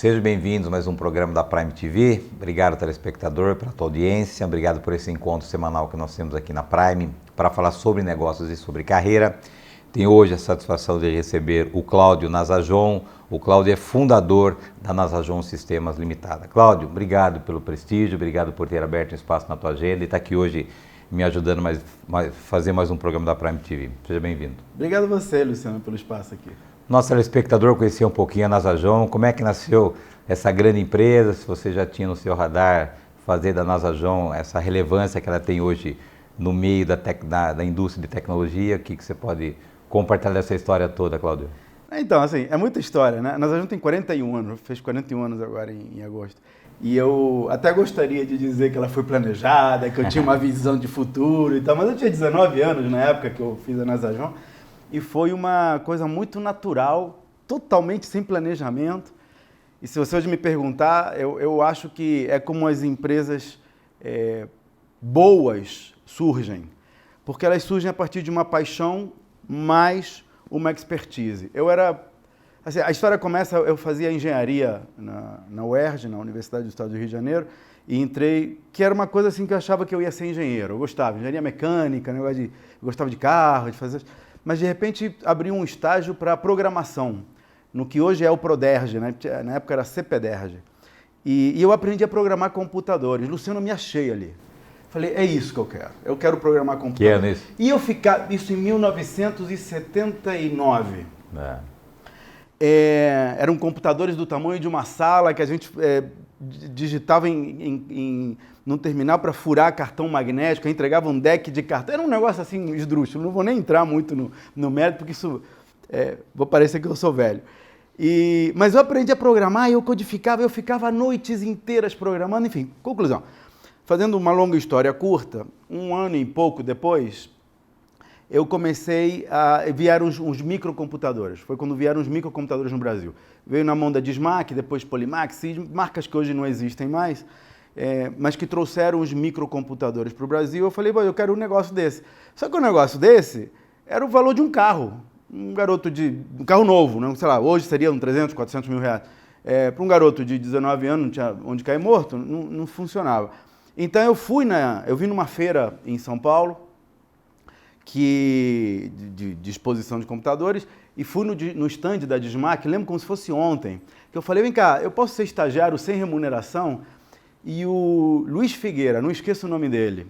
Sejam bem-vindos a mais um programa da Prime TV. Obrigado, telespectador, pela tua audiência. Obrigado por esse encontro semanal que nós temos aqui na Prime para falar sobre negócios e sobre carreira. Tenho hoje a satisfação de receber o Cláudio Nazajon. O Cláudio é fundador da Nazajon Sistemas Limitada. Cláudio, obrigado pelo prestígio, obrigado por ter aberto um espaço na tua agenda e estar aqui hoje me ajudando a fazer mais um programa da Prime TV. Seja bem-vindo. Obrigado a você, Luciano, pelo espaço aqui. Nosso telespectador conhecia um pouquinho a Nazajon, como é que nasceu essa grande empresa, se você já tinha no seu radar fazer da Nazajon essa relevância que ela tem hoje no meio da indústria de tecnologia, o que você pode compartilhar dessa história toda, Cláudio? Então, assim, é muita história, né? A Nazajon tem 41 anos, fez 41 anos agora em agosto. E eu até gostaria de dizer que ela foi planejada, que eu tinha uma visão de futuro e tal, mas eu tinha 19 anos na época que eu fiz a Nazajon. E foi uma coisa muito natural, totalmente sem planejamento. E se você hoje me perguntar, eu acho que é como as empresas boas surgem. Porque elas surgem a partir de uma paixão mais uma expertise. Assim, a história começa, eu fazia engenharia na UERJ, na Universidade do Estado do Rio de Janeiro, e entrei, que era uma coisa assim que eu achava que eu ia ser engenheiro. Eu gostava, engenharia mecânica, eu gostava de carro, de fazer... Mas, de repente, abri um estágio para programação, no que hoje é o Proderj, né? Na época era CPDerj. E eu aprendi a programar computadores. Luciano, me achei ali. Falei, é isso que eu quero programar computadores. Que ano isso? E eu ficava, isso em 1979. Eram computadores do tamanho de uma sala que a gente digitava num terminal para furar cartão magnético, entregava um deck de cartão. Era um negócio assim esdrúxulo. Não vou nem entrar muito no mérito, porque isso vou parecer que eu sou velho. Mas eu aprendi a programar e eu codificava, eu ficava noites inteiras programando. Enfim, conclusão. Fazendo uma longa história curta, um ano e pouco depois, eu vieram uns microcomputadores. Foi quando vieram os microcomputadores no Brasil. Veio na mão da Dismac, depois Polimax, marcas que hoje não existem mais, mas que trouxeram os microcomputadores para o Brasil. Eu falei, eu quero um negócio desse. Só que o negócio desse era o valor de um carro. Um carro novo, né? Sei lá, hoje seria uns 300, 400 mil reais. Para um garoto de 19 anos, não tinha onde cair morto, não funcionava. Então eu vim numa feira em São Paulo, de exposição de computadores, e fui no stand da Dismac, lembro como se fosse ontem, que eu falei, vem cá, eu posso ser estagiário sem remuneração? E o Luiz Figueira, não esqueço o nome dele,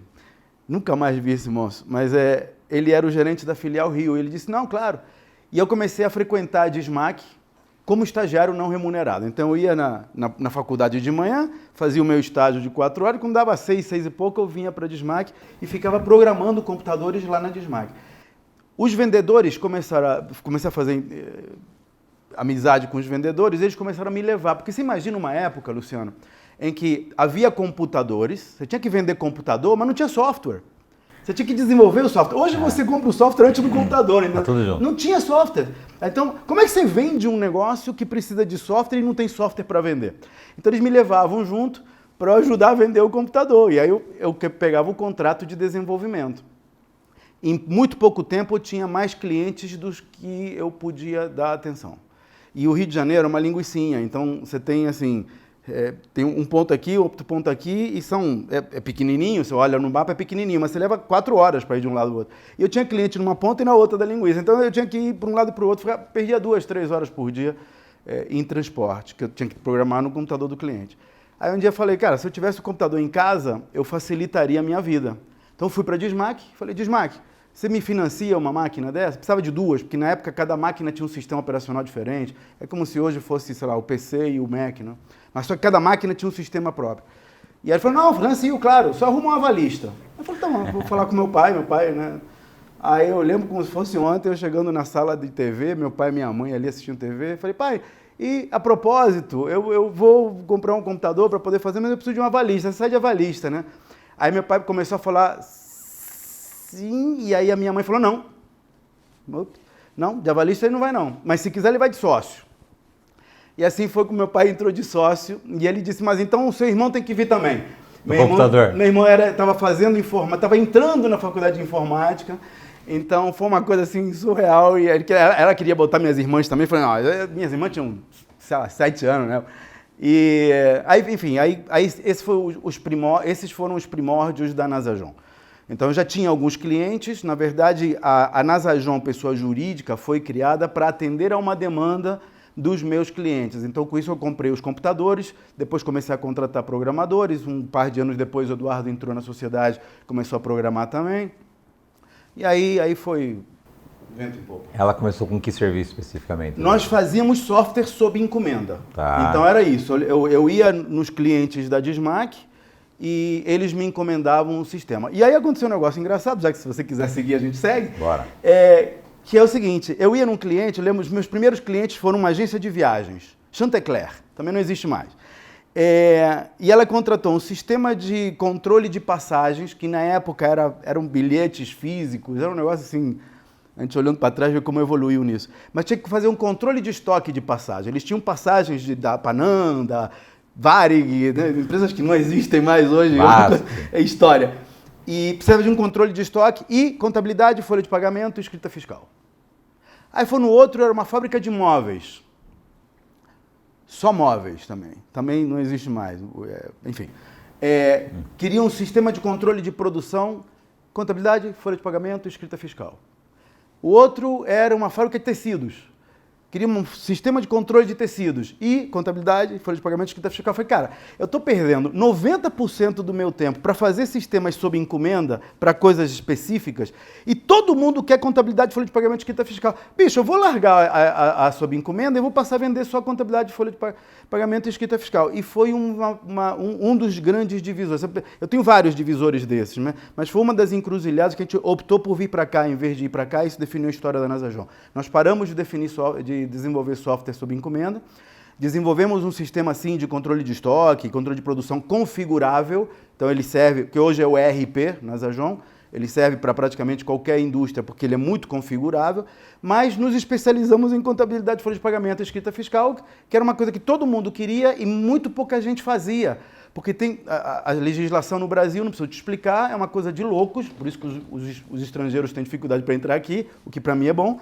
nunca mais vi esse moço, mas ele era o gerente da filial Rio, ele disse, não, claro. E eu comecei a frequentar a Dismac como estagiário não remunerado. Então eu ia na faculdade de manhã, fazia o meu estágio de 4 horas, e quando dava 6 e pouco eu vinha para a Dismac e ficava programando computadores lá na Dismac. Os vendedores comecei a fazer amizade com os vendedores, eles começaram a me levar, porque você imagina uma época, Luciano, em que havia computadores, você tinha que vender computador, mas não tinha software. Você tinha que desenvolver o software. Hoje você compra o software antes do computador. Tá tudo junto. Não tinha software. Então, como é que você vende um negócio que precisa de software e não tem software para vender? Então, eles me levavam junto para ajudar a vender o computador. E aí eu pegava o contrato de desenvolvimento. Em muito pouco tempo, eu tinha mais clientes dos que eu podia dar atenção. E o Rio de Janeiro é uma linguicinha. Então, você tem assim... tem um ponto aqui, outro ponto aqui, e é pequenininho, você olha no mapa, é pequenininho, mas você leva 4 horas para ir de um lado ao outro. E eu tinha cliente numa ponta e na outra da linguiça, então eu tinha que ir para um lado e para o outro, perdia 2, 3 horas por dia em transporte, que eu tinha que programar no computador do cliente. Aí um dia eu falei, cara, se eu tivesse o computador em casa, eu facilitaria a minha vida. Então eu fui para a Dismac, falei, Dismac, você me financia uma máquina dessa? Precisava de 2, porque na época cada máquina tinha um sistema operacional diferente. É como se hoje fosse, sei lá, o PC e o Mac, né? Mas só que cada máquina tinha um sistema próprio. E aí ele falou, não, financio, claro, só arruma uma avalista. Eu falei, então, vou falar com meu pai, né? Aí eu lembro como se fosse ontem, eu chegando na sala de TV, meu pai e minha mãe ali assistindo TV, falei, pai, e a propósito, eu vou comprar um computador para poder fazer, mas eu preciso de uma avalista, você sai de avalista, né? Aí meu pai começou a falar sim, e aí a minha mãe falou, não, de avalista ele não vai não, mas se quiser ele vai de sócio. E assim foi que meu pai entrou de sócio, e ele disse, mas então o seu irmão tem que vir também. Meu irmão estava entrando na faculdade de informática, então foi uma coisa assim surreal, e ela queria botar minhas irmãs também, falei, não, minhas irmãs tinham, sei lá, 7 anos, né? E aí, enfim, esses foram os primórdios da Nasajon. Então, eu já tinha alguns clientes. Na verdade, a Nasajon, pessoa jurídica, foi criada para atender a uma demanda dos meus clientes. Então, com isso, eu comprei os computadores, depois comecei a contratar programadores. Um par de anos depois, o Eduardo entrou na sociedade, começou a programar também. E aí foi vento em popa. Ela começou com que serviço especificamente? Nós fazíamos software sob encomenda. Tá. Então, era isso. Eu ia nos clientes da Dismac e eles me encomendavam um sistema. E aí aconteceu um negócio engraçado, já que se você quiser seguir, a gente segue. Bora. Que é o seguinte, eu ia num cliente, eu lembro, os meus primeiros clientes foram uma agência de viagens, Chantecler, também não existe mais. E ela contratou um sistema de controle de passagens, que na época eram bilhetes físicos, era um negócio assim, a gente olhando para trás vê como evoluiu nisso. Mas tinha que fazer um controle de estoque de passagem. Eles tinham passagens da Panam, da Varig, né, empresas que não existem mais hoje, é história. E precisava de um controle de estoque e contabilidade, folha de pagamento e escrita fiscal. Aí foi no outro, era uma fábrica de móveis. Só móveis também. Também não existe mais. Enfim. Queria um sistema de controle de produção, contabilidade, folha de pagamento e escrita fiscal. O outro era uma fábrica de tecidos. Queria um sistema de controle de tecidos e contabilidade, folha de pagamento, escrita fiscal. Eu falei, cara, eu estou perdendo 90% do meu tempo para fazer sistemas sob encomenda para coisas específicas e todo mundo quer contabilidade, folha de pagamento, escrita fiscal. Bicho, eu vou largar a sob encomenda e vou passar a vender só contabilidade, folha de pagamento e escrita fiscal. E foi um dos grandes divisores. Eu tenho vários divisores desses, né? Mas foi uma das encruzilhadas que a gente optou por vir para cá em vez de ir para cá e isso definiu a história da Nasajon. Nós paramos de desenvolver software sob encomenda, desenvolvemos um sistema assim de controle de estoque, controle de produção configurável, então ele serve, que hoje é o ERP, Nasajon, ele serve para praticamente qualquer indústria, porque ele é muito configurável, mas nos especializamos em contabilidade, folha de pagamento e escrita fiscal, que era uma coisa que todo mundo queria e muito pouca gente fazia, porque tem a legislação no Brasil, não preciso te explicar, é uma coisa de loucos, por isso que os estrangeiros têm dificuldade para entrar aqui, o que para mim é bom.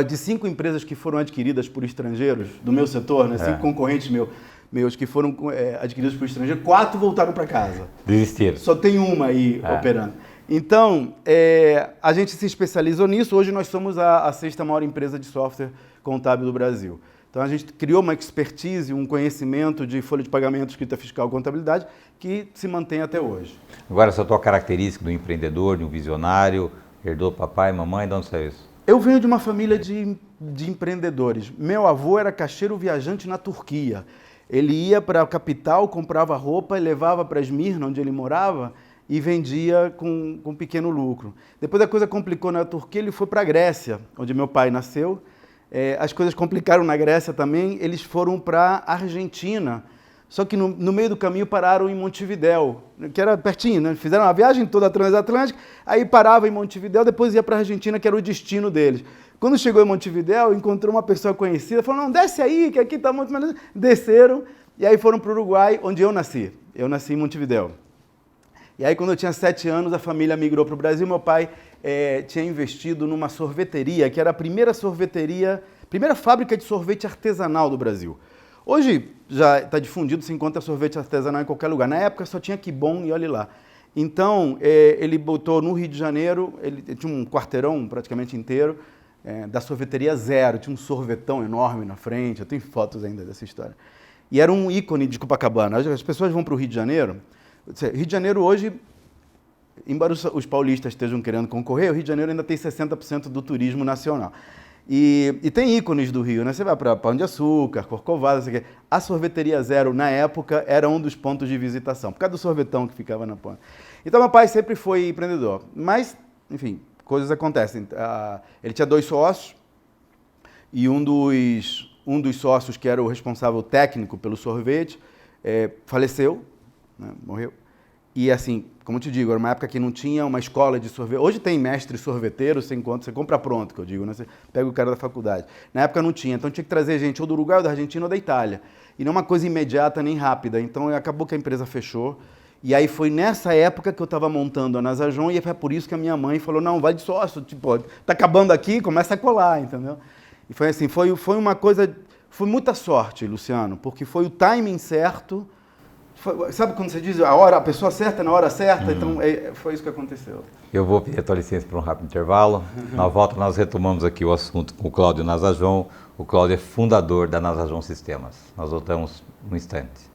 De 5 empresas que foram adquiridas por estrangeiros, do meu setor, né, 5 concorrentes meus que foram adquiridos por estrangeiros, 4 voltaram para casa. Desistiram. Só tem uma aí operando. Então, a gente se especializou nisso. Hoje nós somos a 6ª maior empresa de software contábil do Brasil. Então, a gente criou uma expertise, um conhecimento de folha de pagamento, escrita fiscal e contabilidade que se mantém até hoje. Agora, essa tua característica do empreendedor, de um visionário, herdou papai, mamãe, de onde saiu isso? Eu venho de uma família de empreendedores. Meu avô era caixeiro viajante na Turquia. Ele ia para a capital, comprava roupa e levava para Esmirna, onde ele morava, e vendia com um pequeno lucro. Depois a coisa complicou na Turquia, ele foi para a Grécia, onde meu pai nasceu. As coisas complicaram na Grécia também, eles foram para a Argentina. Só que no meio do caminho pararam em Montevidéu, que era pertinho, né? Fizeram uma viagem toda transatlântica, aí parava em Montevidéu, depois ia para a Argentina, que era o destino deles. Quando chegou em Montevidéu, encontrou uma pessoa conhecida, falou, não, desce aí, que aqui está muito melhor. Desceram, e aí foram para o Uruguai, onde eu nasci. Eu nasci em Montevidéu. E aí, quando eu tinha 7 anos, a família migrou para o Brasil. Meu pai tinha investido numa sorveteria, que era a primeira fábrica de sorvete artesanal do Brasil. Hoje já está difundido, se encontra sorvete artesanal em qualquer lugar. Na época só tinha Kibon e olhe lá. Então, ele botou no Rio de Janeiro, ele tinha um quarteirão praticamente inteiro, da sorveteria Zero. Tinha um sorvetão enorme na frente, eu tenho fotos ainda dessa história. E era um ícone de Copacabana. As pessoas vão para o Rio de Janeiro. Rio de Janeiro hoje, embora os paulistas estejam querendo concorrer, o Rio de Janeiro ainda tem 60% do turismo nacional. E tem ícones do Rio, né? Você vai para Pão de Açúcar, Corcovado, não sei o quê. A sorveteria Zero, na época, era um dos pontos de visitação, por causa do sorvetão que ficava na ponta. Então, meu pai sempre foi empreendedor. Mas, enfim, coisas acontecem. Ele tinha 2 sócios, e um dos sócios, que era o responsável técnico pelo sorvete, faleceu, né? Morreu. E assim, como eu te digo, era uma época que não tinha uma escola de sorvete. Hoje tem mestre sorveteiro, você compra pronto, que eu digo, né? Você pega o cara da faculdade. Na época não tinha, então tinha que trazer gente ou do Uruguai, ou da Argentina, ou da Itália. E não é uma coisa imediata nem rápida. Então acabou que a empresa fechou. E aí foi nessa época que eu estava montando a Nasajon, e é por isso que a minha mãe falou, não, vai de sócio, tipo, tá acabando aqui, começa a colar, entendeu? E foi assim, foi uma coisa... Foi muita sorte, Luciano, porque foi o timing certo. Sabe quando você diz a pessoa certa na hora certa? Então, foi isso que aconteceu. Eu vou pedir a tua licença para um rápido intervalo. Na volta, nós retomamos aqui o assunto com o Cláudio Nazajon. O Cláudio é fundador da Nazajon Sistemas. Nós voltamos no instante.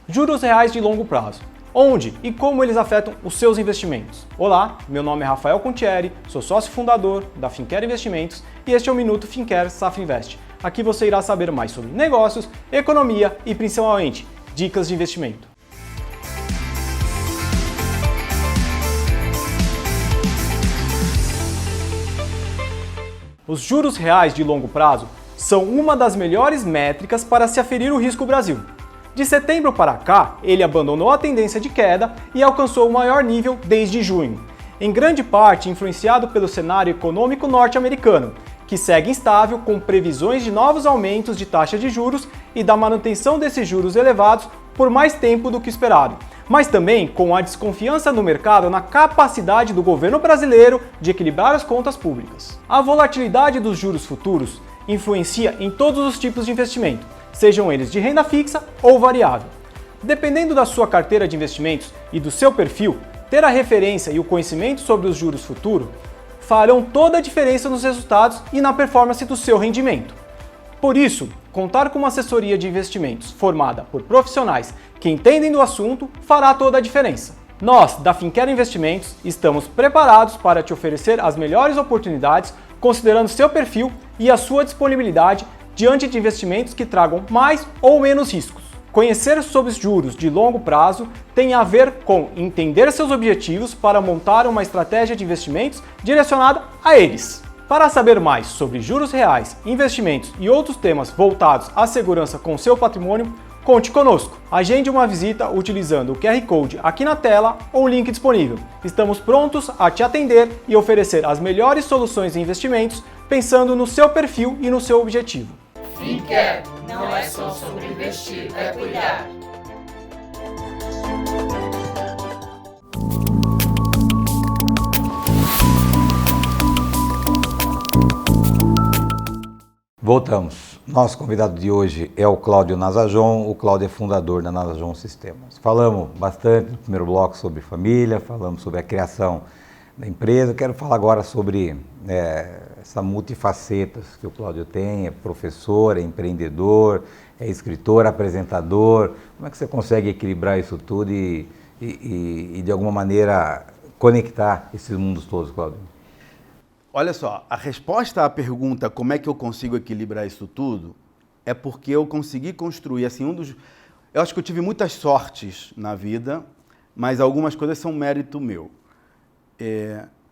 Juros reais de longo prazo. Onde e como eles afetam os seus investimentos? Olá, meu nome é Rafael Contieri, sou sócio fundador da Fincare Investimentos e este é o Minuto Fincare Safra Invest. Aqui você irá saber mais sobre negócios, economia e principalmente dicas de investimento. Os juros reais de longo prazo são uma das melhores métricas para se aferir o risco Brasil. De setembro para cá, ele abandonou a tendência de queda e alcançou o maior nível desde junho, em grande parte influenciado pelo cenário econômico norte-americano, que segue instável com previsões de novos aumentos de taxa de juros e da manutenção desses juros elevados por mais tempo do que esperado, mas também com a desconfiança no mercado na capacidade do governo brasileiro de equilibrar as contas públicas. A volatilidade dos juros futuros influencia em todos os tipos de investimento, sejam eles de renda fixa ou variável. Dependendo da sua carteira de investimentos e do seu perfil, ter a referência e o conhecimento sobre os juros futuros farão toda a diferença nos resultados e na performance do seu rendimento. Por isso, contar com uma assessoria de investimentos formada por profissionais que entendem do assunto fará toda a diferença. Nós, da Fincare Investimentos, estamos preparados para te oferecer as melhores oportunidades considerando seu perfil e a sua disponibilidade diante de investimentos que tragam mais ou menos riscos. Conhecer sobre os juros de longo prazo tem a ver com entender seus objetivos para montar uma estratégia de investimentos direcionada a eles. Para saber mais sobre juros reais, investimentos e outros temas voltados à segurança com seu patrimônio, conte conosco. Agende uma visita utilizando o QR Code aqui na tela ou o link disponível. Estamos prontos a te atender e oferecer as melhores soluções em investimentos pensando no seu perfil e no seu objetivo. Fincare não é só sobre investir, é cuidar. Voltamos. Nosso convidado de hoje é o Cláudio Nazajon. O Cláudio é fundador da Nazajon Sistemas. Falamos bastante no primeiro bloco sobre família, falamos sobre a criação da empresa. Quero falar agora sobre essa multifacetas que o Cláudio tem. É professor, é empreendedor, é escritor, apresentador. Como é que você consegue equilibrar isso tudo e de alguma maneira conectar esses mundos todos, Cláudio? Olha só, a resposta à pergunta como é que eu consigo equilibrar isso tudo é porque eu consegui construir, assim, eu acho que eu tive muitas sortes na vida, mas algumas coisas são mérito meu.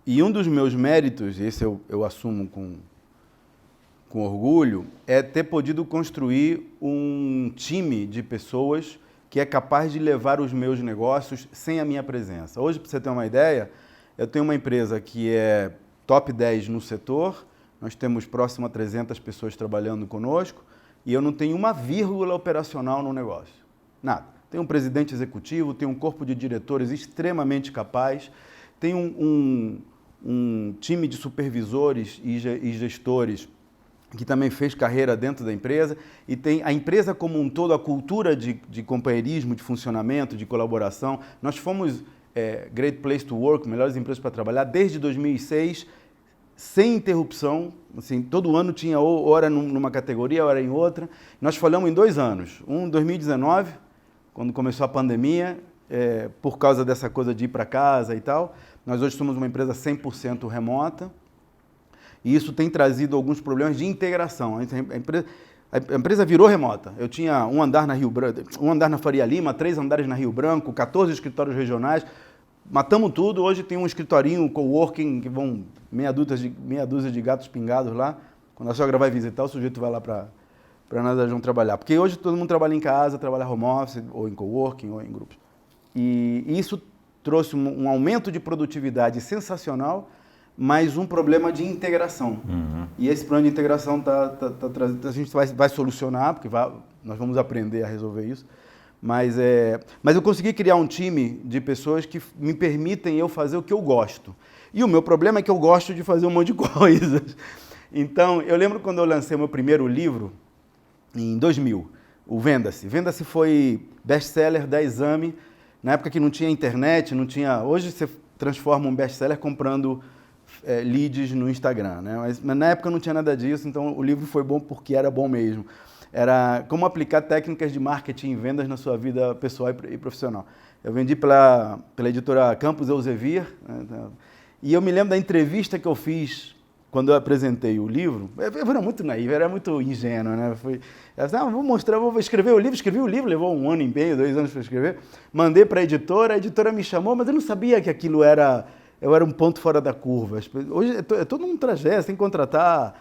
E um dos meus méritos, esse eu assumo com orgulho, é ter podido construir um time de pessoas que é capaz de levar os meus negócios sem a minha presença. Hoje, para você ter uma ideia, eu tenho uma empresa que é top 10 no setor, nós temos próximo a 300 pessoas trabalhando conosco e eu não tenho uma vírgula operacional no negócio. Nada. Tem um presidente executivo, tem um corpo de diretores extremamente capaz, tem um time de supervisores e gestores que também fez carreira dentro da empresa e tem a empresa como um todo, a cultura de companheirismo, de funcionamento, de colaboração. Nós fomos Great Place to Work, melhores empresas para trabalhar, desde 2006, sem interrupção, assim, todo ano tinha hora numa categoria, hora em outra. Nós falhamos em 2 anos, em 2019, quando começou a pandemia, por causa dessa coisa de ir para casa e tal. Nós hoje somos uma empresa 100% remota e isso tem trazido alguns problemas de integração. A empresa virou remota. Eu tinha um andar na Faria Lima, 3 andares na Rio Branco, 14 escritórios regionais. Matamos tudo. Hoje tem um escritorinho, coworking, que vão meia dúzia de gatos pingados lá. Quando a sogra vai visitar, o sujeito vai lá para Nazajon trabalhar. Porque hoje todo mundo trabalha em casa, trabalha home office, ou em coworking, ou em grupos. E isso trouxe um aumento de produtividade sensacional, mas um problema de integração. Uhum. E esse problema de integração a gente vai solucionar, porque nós vamos aprender a resolver isso. Mas eu consegui criar um time de pessoas que me permitem eu fazer o que eu gosto. E o meu problema é que eu gosto de fazer um monte de coisas. Então, eu lembro quando eu lancei o meu primeiro livro, em 2000, o Venda-se. Venda-se foi best-seller da Exame, na época que não tinha internet, não tinha... Hoje você transforma um best-seller comprando leads no Instagram, né? Mas na época não tinha nada disso, então o livro foi bom porque era bom mesmo. Era como aplicar técnicas de marketing e vendas na sua vida pessoal e profissional. Eu vendi pela editora Campos Elsevier, né? E eu me lembro da entrevista que eu fiz quando eu apresentei o livro. Eu era muito naivo, era muito ingênuo, né? Vou mostrar, vou escrever o livro. Escrevi o livro, levou 1 ano e meio, 2 anos para escrever. Mandei para a editora me chamou, mas eu não sabia que aquilo era... Eu era um ponto fora da curva. Hoje é todo um trajeto, você tem que contratar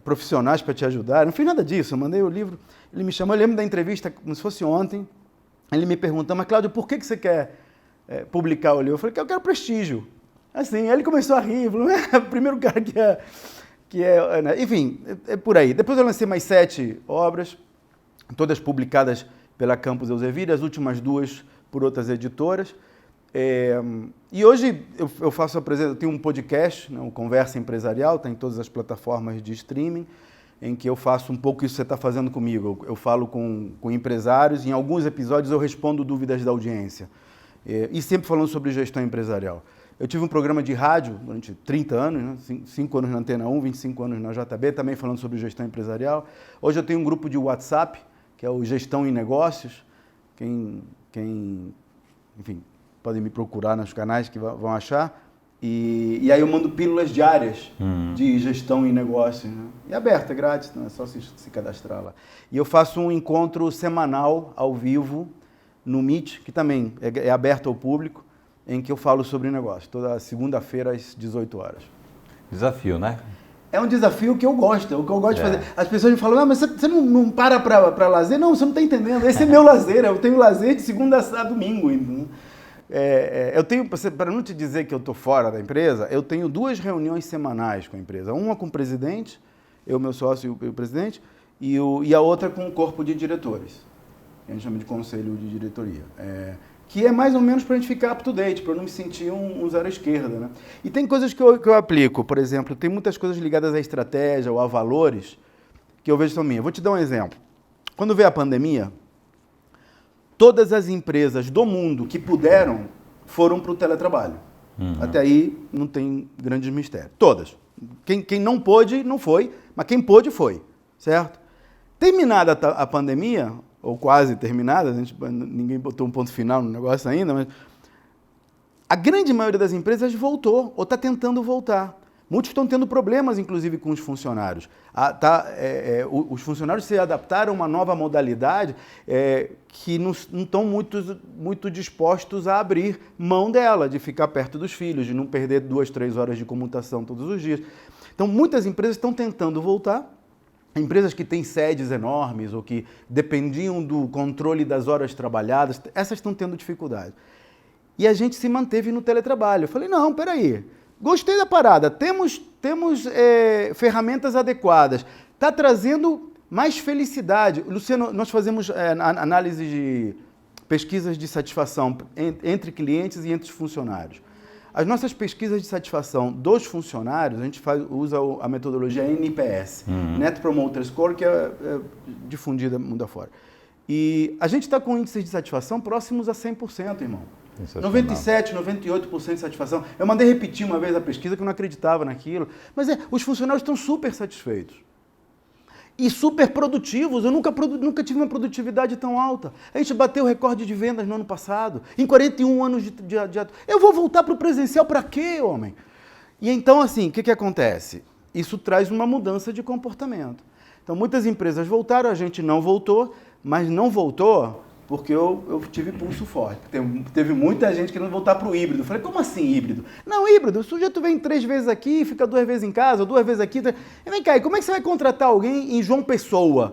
profissionais para te ajudar. Eu não fiz nada disso, eu mandei o livro. Ele me chamou, eu lembro da entrevista como se fosse ontem. Ele me perguntou, mas Cláudio, por que você quer publicar o livro? Eu falei, que eu quero prestígio. Assim, aí ele começou a rir, falou, o primeiro cara né? Enfim, é por aí. Depois eu lancei mais 7 obras, todas publicadas pela Campos Elsevier, as últimas 2 por outras editoras. E hoje eu tenho um podcast, né, um Conversa Empresarial, está em todas as plataformas de streaming, em que eu faço um pouco isso que você está fazendo comigo. Eu falo com empresários, e em alguns episódios eu respondo dúvidas da audiência. E sempre falando sobre gestão empresarial. Eu tive um programa de rádio durante 30 anos, né? 5 anos na Antena 1, 25 anos na JB, também falando sobre gestão empresarial. Hoje eu tenho um grupo de WhatsApp, que é o Gestão em Negócios. Enfim, podem me procurar nos canais que vão achar. E aí eu mando pílulas diárias de gestão em negócios. Né? E é aberto, é grátis, não é só se cadastrar lá. E eu faço um encontro semanal, ao vivo, no Meet, que também é aberto ao público, em que eu falo sobre negócio, toda segunda-feira às 18 horas. Desafio, né? É um desafio que eu gosto, é o que eu gosto de fazer. As pessoas me falam, mas você não para lazer? Não, você não está entendendo, esse é meu lazer, eu tenho lazer de segunda a domingo. Eu tenho, para não te dizer que eu estou fora da empresa, eu tenho 2 reuniões semanais com a empresa. Uma com o presidente, eu, meu sócio e o presidente, e a outra com o corpo de diretores. A gente chama de conselho de diretoria. Que é mais ou menos para a gente ficar up to date, para eu não me sentir um zero à esquerda. Né? E tem coisas que eu aplico, por exemplo, tem muitas coisas ligadas à estratégia ou a valores que eu vejo são minhas. Vou te dar um exemplo. Quando veio a pandemia, todas as empresas do mundo que puderam foram para o teletrabalho. Até aí não tem grandes mistérios. Todas. Quem não pôde, não foi, mas quem pôde, foi. Certo? Terminada a pandemia, ou quase terminada, ninguém botou um ponto final no negócio ainda, mas a grande maioria das empresas voltou, ou está tentando voltar. Muitos estão tendo problemas, inclusive, com os funcionários. Os funcionários se adaptaram a uma nova modalidade que não estão muito dispostos a abrir mão dela, de ficar perto dos filhos, de não perder 2, 3 horas de comutação todos os dias. Então, muitas empresas estão tentando voltar. Empresas que têm sedes enormes ou que dependiam do controle das horas trabalhadas, essas estão tendo dificuldade. E a gente se manteve no teletrabalho. Eu falei, não, peraí, gostei da parada, temos ferramentas adequadas, está trazendo mais felicidade. Luciano, nós fazemos análise de pesquisas de satisfação entre clientes e entre os funcionários. As nossas pesquisas de satisfação dos funcionários, a gente usa a metodologia NPS, Net Promoter Score, que é difundida mundo afora. E a gente está com índices de satisfação próximos a 100%, irmão. 97%, 98% de satisfação. Eu mandei repetir uma vez a pesquisa que eu não acreditava naquilo. Mas os funcionários estão super satisfeitos. E super produtivos. Eu nunca tive uma produtividade tão alta. A gente bateu o recorde de vendas no ano passado. Em 41 anos de eu vou voltar para o presencial para quê, homem? E então, assim, o que acontece? Isso traz uma mudança de comportamento. Então, muitas empresas voltaram, a gente não voltou, mas não voltou porque eu tive pulso forte. Teve muita gente querendo voltar para o híbrido. Eu falei, como assim híbrido? Não, híbrido, o sujeito vem 3 vezes aqui, fica 2 vezes em casa, 2 vezes aqui. E vem cá, e como é que você vai contratar alguém em João Pessoa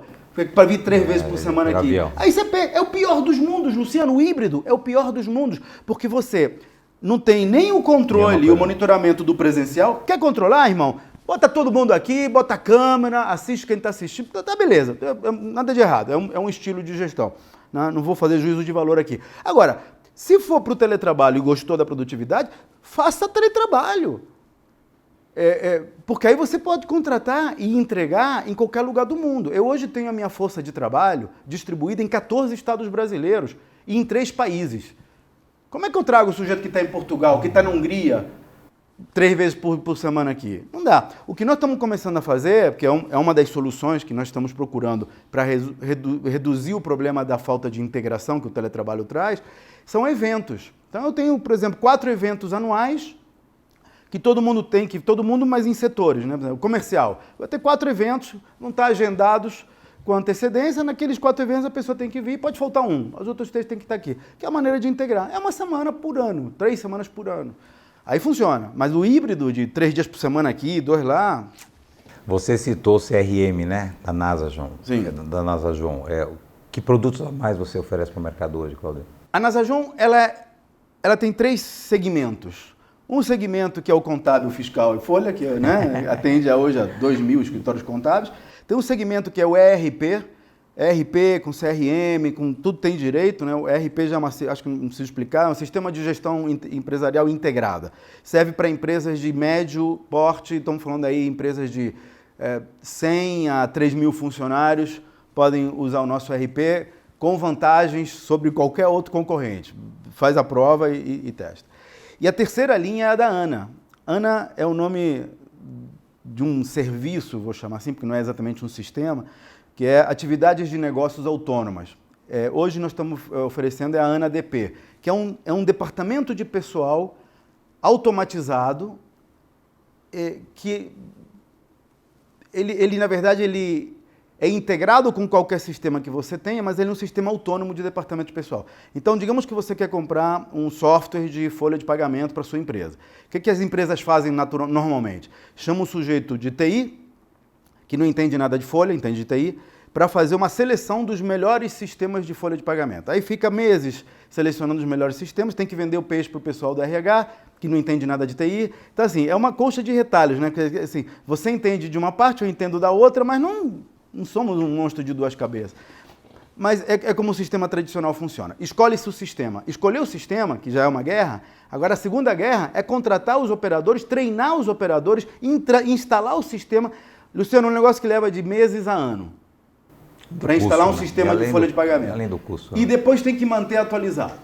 para vir 3 vezes por semana aqui? Avião. Aí é o pior dos mundos, Luciano, o híbrido é o pior dos mundos, porque você não tem nem o controle e o monitoramento do presencial. Quer controlar, irmão? Bota todo mundo aqui, bota a câmera, assiste quem está assistindo, tá beleza, nada de errado, é um estilo de gestão. né? Não vou fazer juízo de valor aqui. Agora, se for para o teletrabalho e gostou da produtividade, faça teletrabalho. Porque aí você pode contratar e entregar em qualquer lugar do mundo. Eu hoje tenho a minha força de trabalho distribuída em 14 estados brasileiros e em 3 países. Como é que eu trago o sujeito que está em Portugal, que está na Hungria, 3 vezes por semana aqui? Não dá. O que nós estamos começando a fazer, porque é uma das soluções que nós estamos procurando para reduzir o problema da falta de integração que o teletrabalho traz, são eventos. Então eu tenho, por exemplo, 4 eventos anuais que todo mundo, mas em setores, né? O comercial. Vai ter 4 eventos, não está agendados com antecedência, naqueles 4 eventos a pessoa tem que vir, pode faltar um, os outros 3 têm que estar aqui. Que é a maneira de integrar. É 1 semana por ano, 3 semanas por ano. Aí funciona. Mas o híbrido de 3 dias por semana aqui, 2 lá... Você citou o CRM, né? Da NASA, João. Sim. Da NASA, João. Que produtos a mais você oferece para o mercado hoje, Claudio? A NASA, João, ela tem 3 segmentos. Um segmento que é o contábil, fiscal e folha, que né, atende hoje a 2.000 escritórios contábeis. Tem um segmento que é o ERP com CRM, com tudo tem direito, né? O ERP já acho que não preciso explicar, é um sistema de gestão empresarial integrada. Serve para empresas de médio porte, estamos falando aí empresas de 100 a 3.000 funcionários, podem usar o nosso ERP com vantagens sobre qualquer outro concorrente. Faz a prova e testa. E a terceira linha é a da ANA. ANA é o nome de um serviço, vou chamar assim, porque não é exatamente um sistema, que é Atividades de Negócios Autônomas. Hoje nós estamos oferecendo a ANADP, que é um departamento de pessoal automatizado, que ele, na verdade, ele é integrado com qualquer sistema que você tenha, mas ele é um sistema autônomo de departamento de pessoal. Então, digamos que você quer comprar um software de folha de pagamento para a sua empresa. O que as empresas fazem normalmente? Chama um sujeito de TI, que não entende nada de folha, entende de TI, para fazer uma seleção dos melhores sistemas de folha de pagamento. Aí fica meses selecionando os melhores sistemas, tem que vender o peixe para o pessoal do RH, que não entende nada de TI. Então, assim, é uma colcha de retalhos, né? Porque, assim, você entende de uma parte, eu entendo da outra, mas não somos um monstro de 2 cabeças. Mas é como o sistema tradicional funciona. Escolhe-se o sistema. Escolher o sistema, que já é uma guerra, agora a segunda guerra é contratar os operadores, treinar os operadores, instalar o sistema. Luciano, um negócio que leva de meses a ano para instalar um sistema de folha de pagamento. Além do custo. E depois tem que manter atualizado.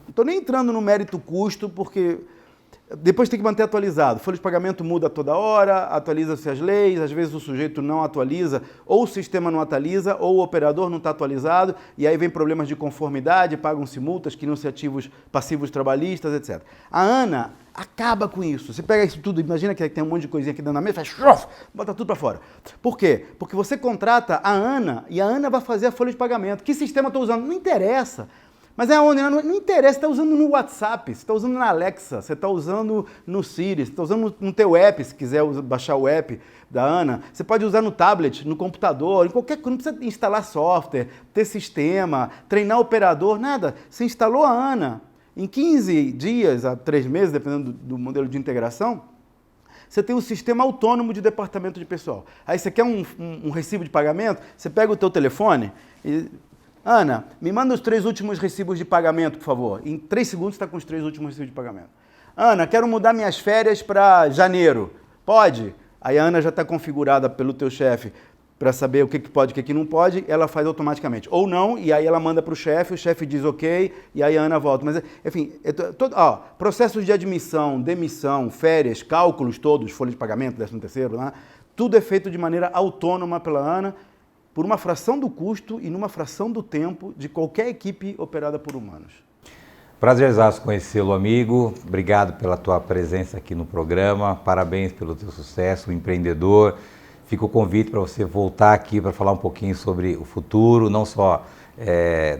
Não estou nem entrando no mérito custo, porque depois tem que manter atualizado. Folha de pagamento muda toda hora, atualiza-se as leis, às vezes o sujeito não atualiza, ou o sistema não atualiza, ou o operador não está atualizado, e aí vem problemas de conformidade, pagam-se multas, criam-se ativos passivos trabalhistas, etc. A ANA acaba com isso. Você pega isso tudo, imagina que tem um monte de coisinha aqui dentro da mesa, faz, bota tudo para fora. Por quê? Porque você contrata a ANA, e a ANA vai fazer a folha de pagamento. Que sistema eu estou usando? Não interessa. Mas é onde? Não interessa, você está usando no WhatsApp, você está usando na Alexa, você está usando no Siri, você está usando no teu app, se quiser baixar o app da ANA. Você pode usar no tablet, no computador, em qualquer coisa, não precisa instalar software, ter sistema, treinar operador, nada. Você instalou a ANA, em 15 dias a 3 meses, dependendo do modelo de integração, você tem um sistema autônomo de departamento de pessoal. Aí você quer um recibo de pagamento, você pega o teu telefone e... Ana, me manda os 3 últimos recibos de pagamento, por favor. Em 3 segundos você está com os 3 últimos recibos de pagamento. Ana, quero mudar minhas férias para janeiro. Pode? Aí a Ana já está configurada pelo teu chefe para saber o que pode e o que não pode, ela faz automaticamente. Ou não, e aí ela manda para o chefe diz ok, e aí a Ana volta. Mas, enfim, processos de admissão, demissão, férias, cálculos todos, folha de pagamento, 13º, lá, tudo é feito de maneira autônoma pela Ana, por uma fração do custo e numa fração do tempo de qualquer equipe operada por humanos. Prazerzaço conhecê-lo, amigo. Obrigado pela tua presença aqui no programa. Parabéns pelo teu sucesso, empreendedor. Fica o convite para você voltar aqui para falar um pouquinho sobre o futuro, não só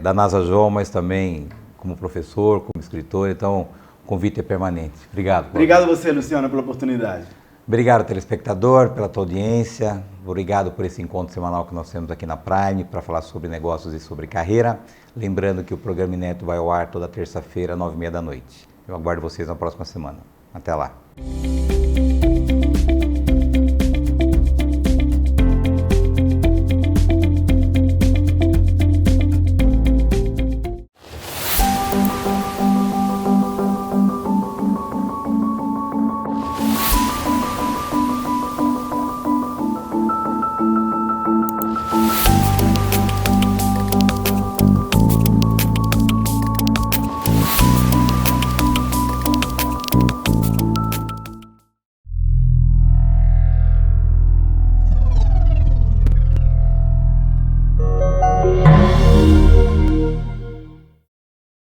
da NASA João, mas também como professor, como escritor. Então, o convite é permanente. Obrigado. Obrigado a você, Luciano, pela oportunidade. Obrigado, telespectador, pela tua audiência. Obrigado por esse encontro semanal que nós temos aqui na Prime para falar sobre negócios e sobre carreira. Lembrando que o programa Inédito vai ao ar toda terça-feira, 9h30 da noite. Eu aguardo vocês na próxima semana. Até lá.